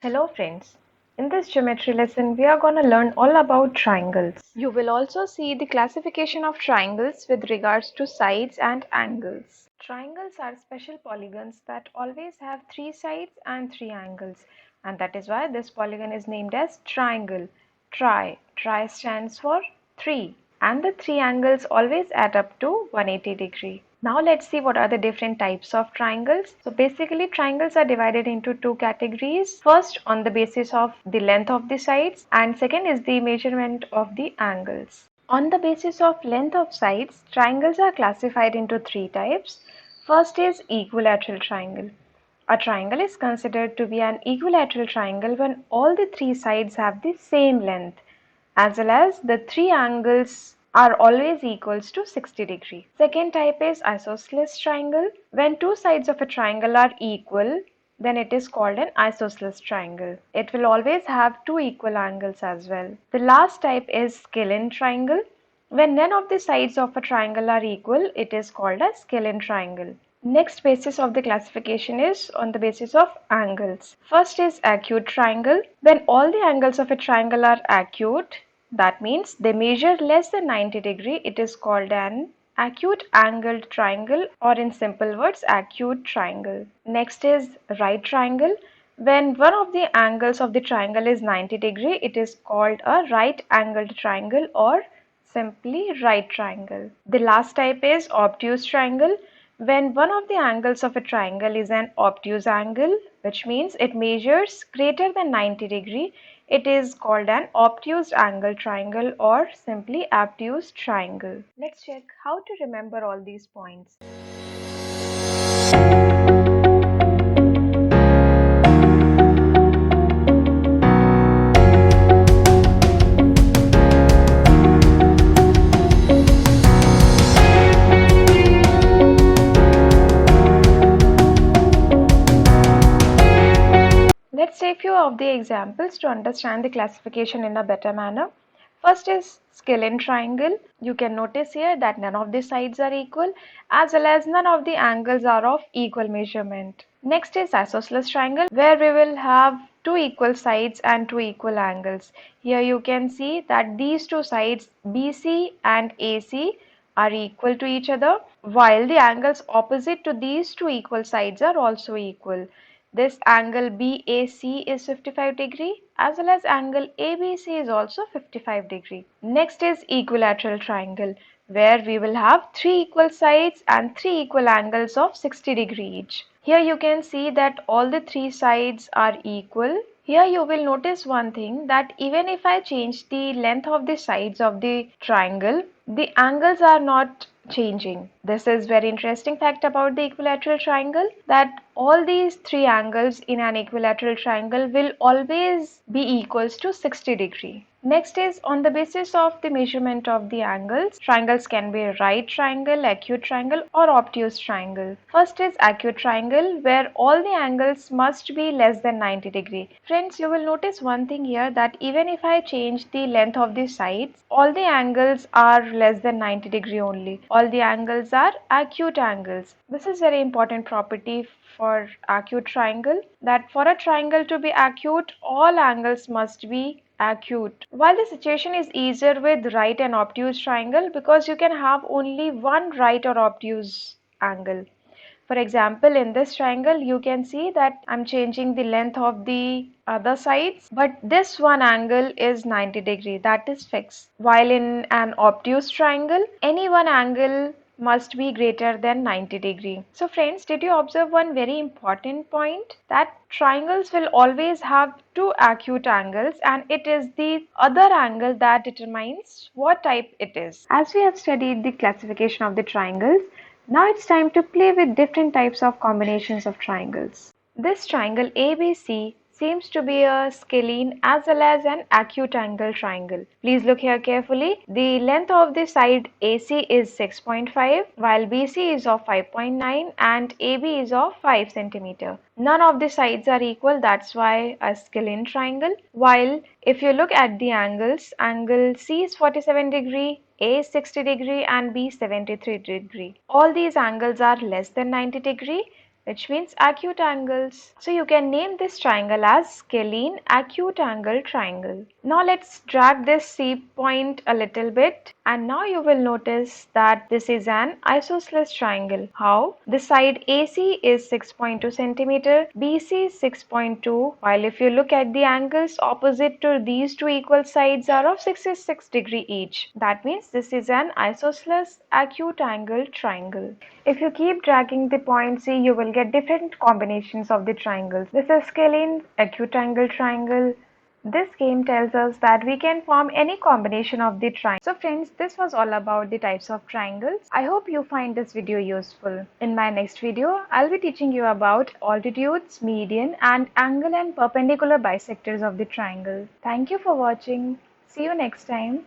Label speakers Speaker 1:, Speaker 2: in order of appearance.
Speaker 1: Hello friends, in this geometry lesson we are going to learn all about triangles. You will also see the classification of triangles with regards to sides and angles. Triangles are special polygons that always have three sides and three angles, and that is why this polygon is named as triangle. Tri stands for 3, and the three angles always add up to 180 degree. Now let's see what are the different types of triangles. So basically triangles are divided into two categories. First, on the basis of the length of the sides, and second is the measurement of the angles. On the basis of length of sides, triangles are classified into three types. First is equilateral triangle. A triangle is considered to be an equilateral triangle when all the three sides have the same length, as well as the three angles are always equals to 60 degree. Second type is isosceles triangle. When two sides of a triangle are equal, then it is called an isosceles triangle. It will always have two equal angles as well. The last type is scalene triangle. When none of the sides of a triangle are equal, it is called a scalene triangle. Next basis of the classification is on the basis of angles. First is acute triangle. When all the angles of a triangle are acute, that means they measure less than 90 degree, it is called an acute angled triangle, or in simple words, acute triangle. Next is right triangle. When one of the angles of the triangle is 90 degree, it is called a right angled triangle, or simply right triangle. The last type is obtuse triangle. When one of the angles of a triangle is an obtuse angle, which means it measures greater than 90 degree, it is called an obtuse angle triangle, or simply obtuse triangle. Let's check how to remember all these points. Let's take few of the examples to understand the classification in a better manner. First is scalene triangle. You can notice here that none of the sides are equal, as well as none of the angles are of equal measurement. Next is isosceles triangle, where we will have two equal sides and two equal angles. Here you can see that these two sides BC and AC are equal to each other, while the angles opposite to these two equal sides are also equal. This angle BAC is 55 degree, as well as angle ABC is also 55 degree. Next is equilateral triangle, where we will have three equal sides and three equal angles of 60 degree each. Here you can see that all the three sides are equal. Here you will notice one thing, that even if I change the length of the sides of the triangle, the angles are not changing. This is very interesting fact about the equilateral triangle, that all these three angles in an equilateral triangle will always be equals to 60 degree. Next is on the basis of the measurement of the angles. Triangles can be right triangle, acute triangle, or obtuse triangle. First is acute triangle, where all the angles must be less than 90 degree. Friends, you will notice one thing here, that even if I change the length of the sides, all the angles are less than 90 degree only. All the angles are acute angles. This is very important property for acute triangle, that for a triangle to be acute, all angles must be acute. While the situation is easier with right and obtuse triangle, because you can have only one right or obtuse angle. For example, in this triangle, you can see that I'm changing the length of the other sides, but this one angle is 90 degree, that is fixed. While in an obtuse triangle, any one angle must be greater than 90 degree. So friends, did you observe one very important point, that triangles will always have two acute angles, and it is the other angle that determines what type it is. As we have studied the classification of the triangles, now it's time to play with different types of combinations of triangles. This triangle ABC seems to be a scalene as well as an acute angle triangle. Please look here carefully. The length of the side AC is 6.5, while BC is of 5.9 and AB is of 5 cm. None of the sides are equal, that's why a scalene triangle. While if you look at the angles, angle C is 47 degree, A is 60 degree and B 73 degree. All these angles are less than 90 degree, which means acute angles. So you can name this triangle as Scalene acute angle triangle. Now let's drag this C point a little bit, and now you will notice that this is an isosceles triangle. How? The side AC is 6.2 centimeter, BC is 6.2, while if you look at the angles opposite to these two equal sides are of 66 degree each. That means this is an isosceles acute angle triangle. If you keep dragging the point C, you will get different combinations of the triangles. This is Scalene acute angle triangle. This game tells us that we can form any combination of the triangles. So friends, this was all about the types of triangles. I hope you find this video useful. In my next video, I'll be teaching you about altitudes, median, and angle and perpendicular bisectors of the triangle. Thank you for watching. See you next time.